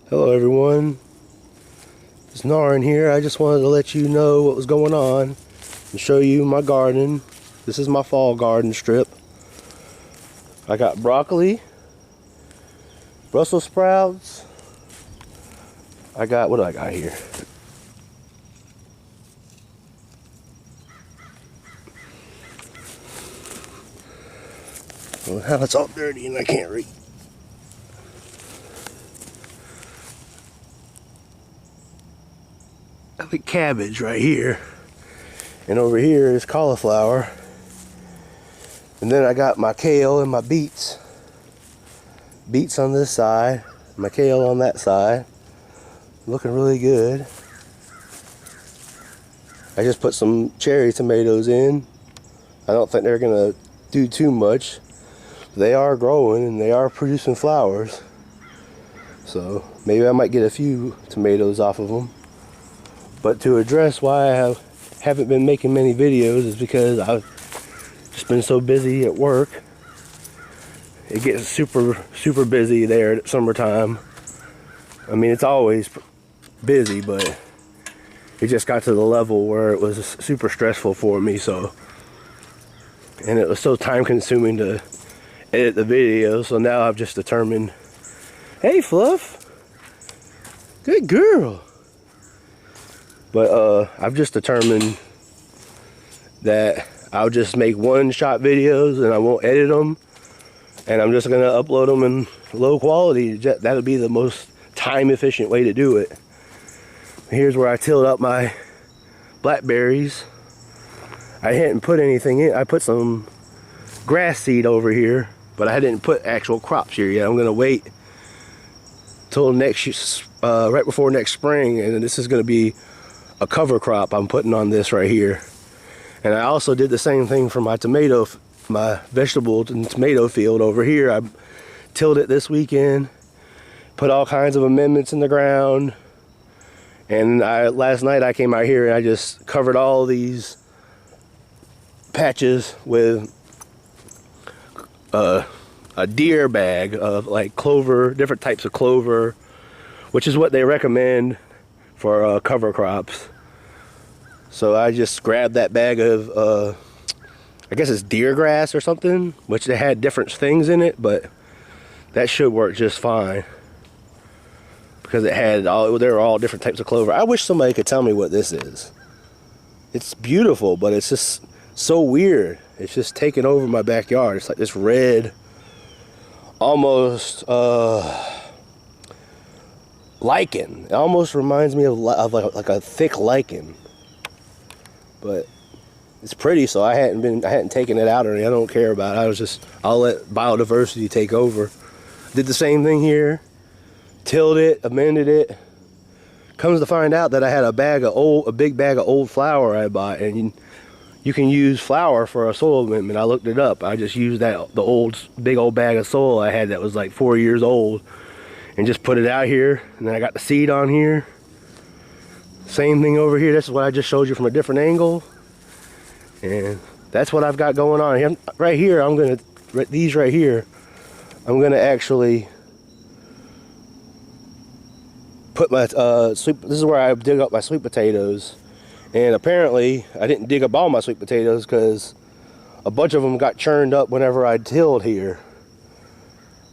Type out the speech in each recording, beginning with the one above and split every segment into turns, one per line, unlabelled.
Hello everyone, it's Narin here. I just wanted to let you know what was going on and show you my garden. This is my fall garden strip. I got broccoli, Brussels sprouts. What do I got here? Well, now it's all dirty and I can't read. I got cabbage right here, and over here is cauliflower, and then I got my kale and my beets on this side, my kale on that side, looking really good. I just put some cherry tomatoes in. I don't think they're gonna do too much. They are growing and they are producing flowers, so maybe I might get a few tomatoes off of them. But to address why I haven't been making many videos is because I've just been so busy at work. It gets super busy there at summertime. I mean, it's always busy, but it just got to the level where it was super stressful for me. So, and it was so time consuming to edit the video. So now I've just determined, hey Fluff, good girl. But I've just determined that I'll just make one-shot videos and I won't edit them, and I'm just gonna upload them in low quality. That'll be the most time-efficient way to do it. Here's where I tilled up my blackberries. I hadn't put anything in. I put some grass seed over here, but I didn't put actual crops here yet. I'm gonna wait till right before next spring, and this is gonna be a cover crop I'm putting on this right here. And I also did the same thing for my vegetable and tomato field over here. I tilled it this weekend, put all kinds of amendments in the ground, and last night I came out here and I just covered all these patches with a deer bag of like clover, different types of clover, which is what they recommend for cover crops. So I just grabbed that bag of I guess it's deer grass or something, which they had different things in it, but that should work just fine because they were all different types of clover. I wish somebody could tell me what this is. It's beautiful, but it's just so weird. It's just taking over my backyard. It's like this red, almost lichen. It almost reminds me of like a thick lichen, but it's pretty. So I hadn't taken it out or anything. I don't care about it. I'll let biodiversity take over. Did the same thing here, tilled it, amended it. Comes to find out that I had a big bag of old flour I bought, and you can use flour for a soil amendment. I looked it up. I just used the big old bag of soil I had that was like 4 years old, and just put it out here, and then I got the seed on here. Same thing over here. This is what I just showed you from a different angle, and that's what I've got going on here. Right here, these right here, I'm gonna actually put my this is where I dig up my sweet potatoes, and apparently I didn't dig up all my sweet potatoes because a bunch of them got churned up whenever I tilled here,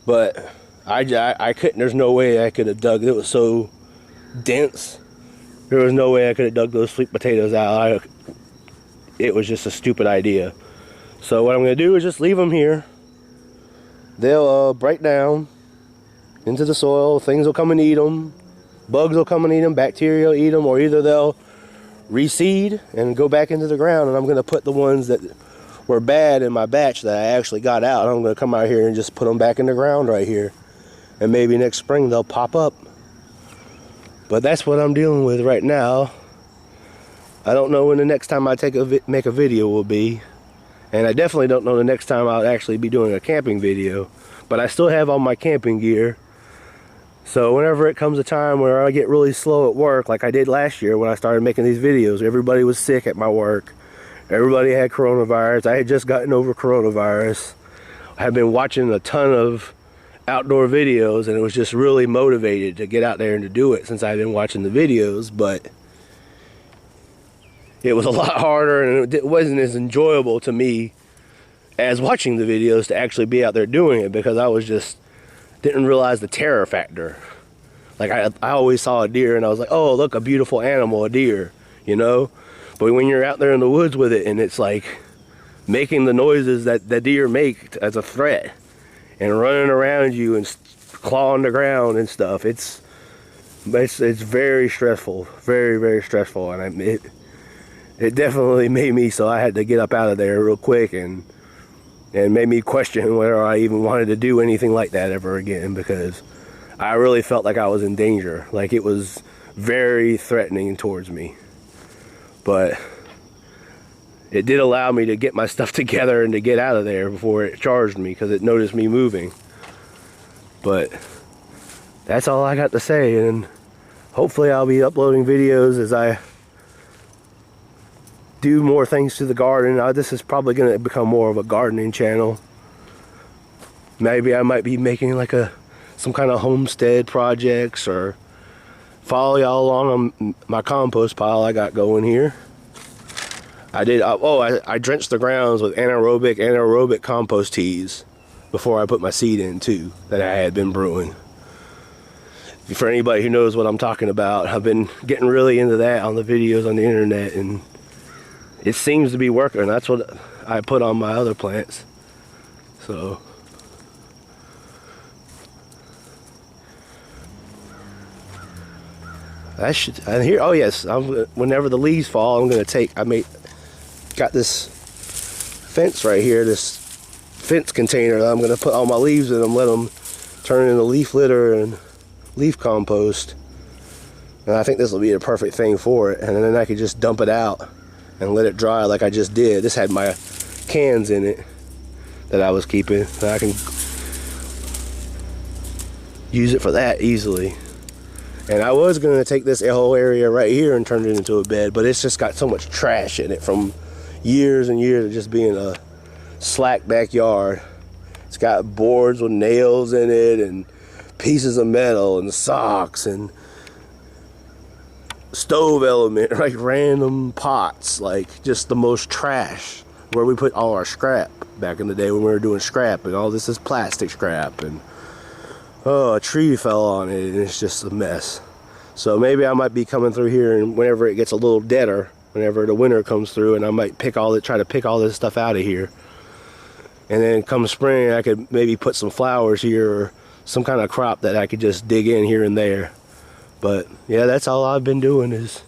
but I couldn't. There's no way I could have dug. It was so dense. There was no way I could have dug those sweet potatoes out. It was just a stupid idea. So what I'm going to do is just leave them here. They'll break down into the soil. Things will come and eat them. Bugs will come and eat them. Bacteria will eat them. Or either they'll reseed and go back into the ground. And I'm going to put the ones that were bad in my batch that I actually got out, I'm going to come out here and just put them back in the ground right here. And maybe next spring they'll pop up. But that's what I'm dealing with right now. I don't know when the next time I make a video will be. And I definitely don't know the next time I'll actually be doing a camping video. But I still have all my camping gear. So whenever it comes a time where I get really slow at work, like I did last year when I started making these videos, everybody was sick at my work. Everybody had coronavirus. I had just gotten over coronavirus. I have been watching a ton of outdoor videos, and it was just really motivated to get out there and to do it since I've been watching the videos. But it was a lot harder, and it wasn't as enjoyable to me as watching the videos to actually be out there doing it, because I was just didn't realize the terror factor. Like I always saw a deer and I was like, oh, look, a beautiful animal, a deer, you know? But when you're out there in the woods with it and it's like making the noises that the deer make as a threat and running around you and clawing the ground and stuff, it's very stressful, very, very stressful. And it definitely made me so I had to get up out of there real quick, and made me question whether I even wanted to do anything like that ever again, because I really felt like I was in danger. Like it was very threatening towards me. But it did allow me to get my stuff together and to get out of there before it charged me, because it noticed me moving. But that's all I got to say, and hopefully I'll be uploading videos as I do more things to the garden. This is probably going to become more of a gardening channel. Maybe I might be making like some kind of homestead projects, or follow y'all along on my compost pile I got going here. I drenched the grounds with anaerobic compost teas before I put my seed in too, that I had been brewing. For anybody who knows what I'm talking about, I've been getting really into that on the videos on the internet, and it seems to be working. That's what I put on my other plants. So and here, oh yes, whenever the leaves fall, I'm gonna got this fence right here, this fence container that I'm gonna put all my leaves in them, let them turn into leaf litter and leaf compost. And I think this will be a perfect thing for it. And then I could just dump it out and let it dry like I just did. This had my cans in it that I was keeping, so I can use it for that easily. And I was going to take this whole area right here and turn it into a bed, but it's just got so much trash in it from years and years of just being a slack backyard. It's got boards with nails in it and pieces of metal and socks and stove element, like random pots, like just the most trash, where we put all our scrap back in the day when we were doing scrap, and all this is plastic scrap, and oh, a tree fell on it and it's just a mess. So maybe I might be coming through here, and whenever it gets a little deader, whenever the winter comes through, and I might try to pick all this stuff out of here, and then come spring I could maybe put some flowers here or some kind of crop that I could just dig in here and there. But yeah, that's all I've been doing, is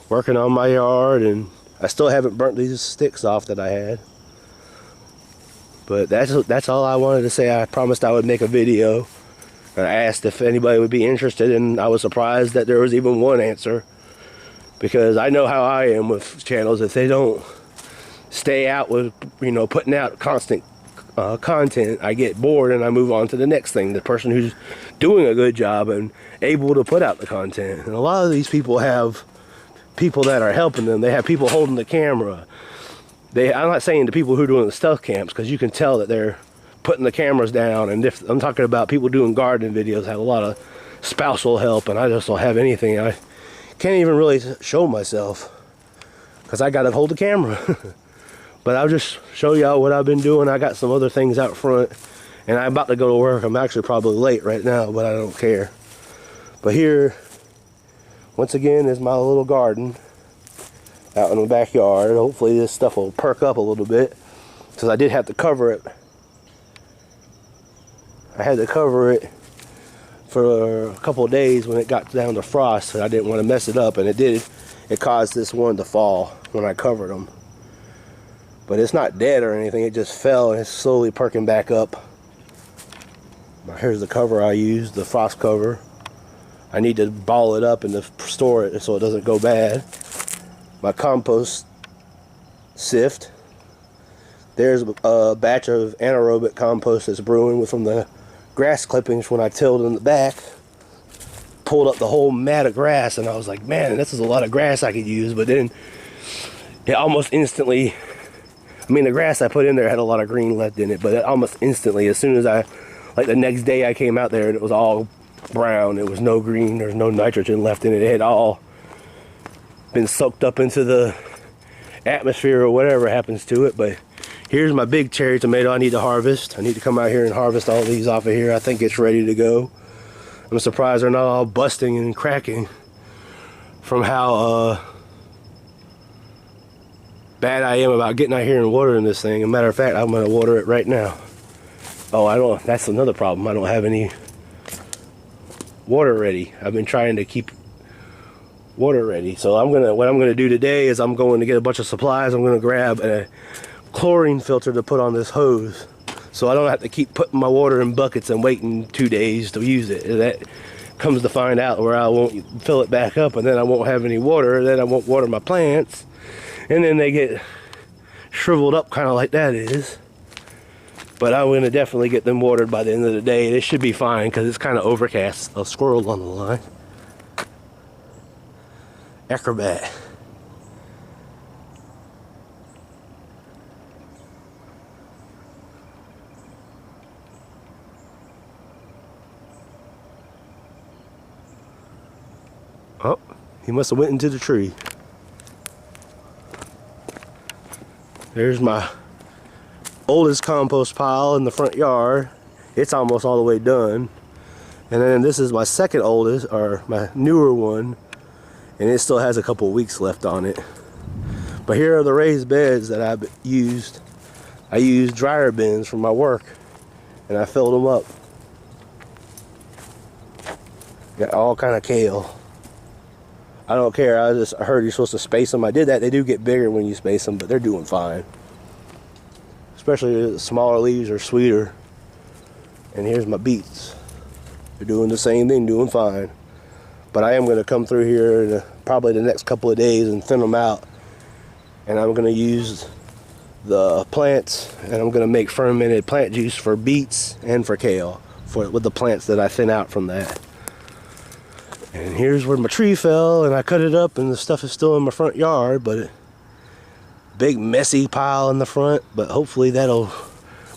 working on my yard, and I still haven't burnt these sticks off that I had. But that's all I wanted to say. I promised I would make a video. I asked if anybody would be interested, and I was surprised that there was even one answer, because I know how I am with channels. If they don't stay out with, putting out constant content, I get bored and I move on to the next thing, the person who's doing a good job and able to put out the content. And a lot of these people have people that are helping them. They have people holding the camera. I'm not saying the people who are doing the stealth camps, because you can tell that they're putting the cameras down, and I'm talking about people doing gardening videos have a lot of spousal help, and I just don't have anything. I can't even really show myself because I gotta hold the camera. But I'll just show y'all what I've been doing. I got some other things out front, and I'm about to go to work. I'm actually probably late right now, but I don't care. But here, once again, is my little garden out in the backyard. Hopefully this stuff will perk up a little bit, because I did have to cover it. I had to cover it for a couple of days when it got down to frost, and I didn't want to mess it up, and it did. It caused this one to fall when I covered them. But it's not dead or anything, it just fell and it's slowly perking back up. Here's the cover I used, the frost cover. I need to ball it up and to store it so it doesn't go bad. My compost sift. There's a batch of anaerobic compost that's brewing from the grass clippings when I tilled in the back. Pulled up the whole mat of grass, and I was like, man, this is a lot of grass I could use. But then it almost instantly, the grass I put in there had a lot of green left in it, but it almost instantly, as soon as I Like the next day I came out there and it was all brown. It was no green. There's no nitrogen left in it. It had all been soaked up into the atmosphere or whatever happens to it. But here's my big cherry tomato I need to harvest. I need to come out here and harvest all these off of here. I think it's ready to go. I'm surprised they're not all busting and cracking from how bad I am about getting out here and watering this thing. As a matter of fact, I'm going to water it right now. Oh, that's another problem. I don't have any water ready. I've been trying to keep water ready. So what I'm gonna do today is I'm going to get a bunch of supplies. I'm gonna grab a chlorine filter to put on this hose, so I don't have to keep putting my water in buckets and waiting 2 days to use it. That comes to find out where I won't fill it back up, and then I won't have any water. Then I won't water my plants, and then they get shriveled up, kind of like that is. But I'm going to definitely get them watered by the end of the day. This should be fine because it's kind of overcast. A squirrel on the line. Acrobat. Oh, he must have went into the tree. There's my oldest compost pile in the front yard. It's almost all the way done. And then this is my second oldest, or my newer one, and it still has a couple of weeks left on it. But here are the raised beds that I've used. I used dryer bins from my work, and I filled them up. Got all kind of kale. I don't care. I heard you're supposed to space them. I did that. They do get bigger when you space them, but they're doing fine. Especially the smaller leaves are sweeter. And here's my beets. They're doing the same thing, doing fine. But I am going to come through here in probably the next couple of days and thin them out. And I'm going to use the plants, and I'm going to make fermented plant juice for beets and for kale with the plants that I thin out from that. And here's where my tree fell, and I cut it up, and the stuff is still in my front yard, but big messy pile in the front, but hopefully that'll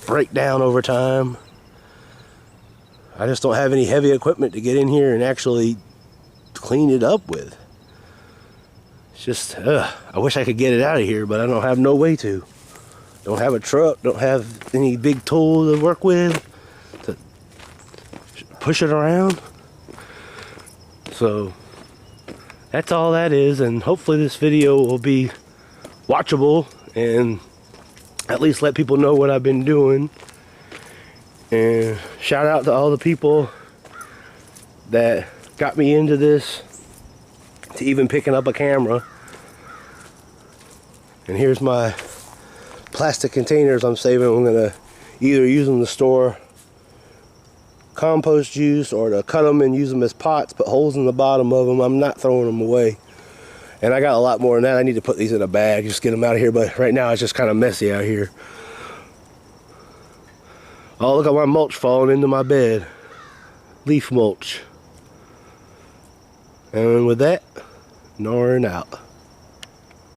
break down over time. I just don't have any heavy equipment to get in here and actually clean it up with. It's just, I wish I could get it out of here, but I don't have no way to. Don't have a truck, don't have any big tool to work with to push it around. So that's all that is, and hopefully this video will be watchable and at least let people know what I've been doing. And shout out to all the people that got me into this, to even picking up a camera. And here's my plastic containers I'm saving. I'm gonna either use them to store compost juice or to cut them and use them as pots, put holes in the bottom of them. I'm not throwing them away. And I got a lot more than that. I need to put these in a bag, just get them out of here. But right now it's just kind of messy out here. Oh, look at my mulch falling into my bed. Leaf mulch. And with that, Norrin out.